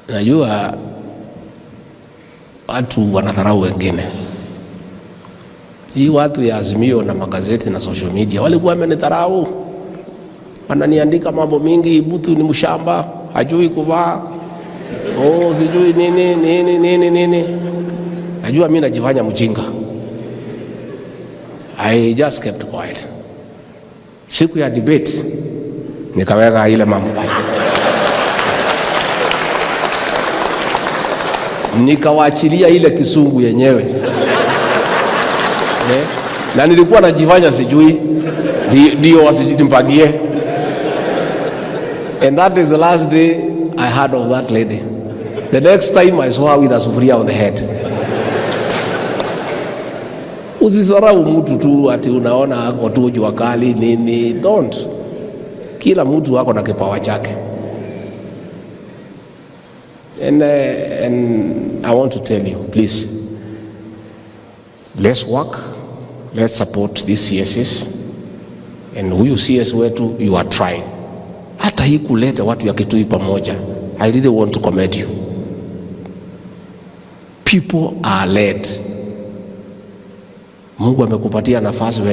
Najua watu wanadharau wengine. Hii watu ya Azimio na magazeti na social media walikuwa wamenidharau. Wananiandika mambo mingi, mtu ni mshamba, hajui kuvaa. Sijui nini. Najua mimi najifanya mjinga. I just kept quiet. Siku ya debate nikaweka ile mambo pale. Nikawachilia ile Kizungu yenyewe. Na nilikuwa najifanya sijui, ndio wasijimpangie. And that is the last day I heard of that lady. The next time I saw her with a sufuria on the head. Usisarau mtu tu ati unaona ako tu jua kali nini. Don't. Kila mtu ako na kipawa chake. And I want to tell you, please, let's work, let's support these CSs. And huyu CS wetu, you are trying. Hata hii kuleta watu ya Kitui pamoja, I really want to commend you. People are led. Mungu amekupatia nafasi.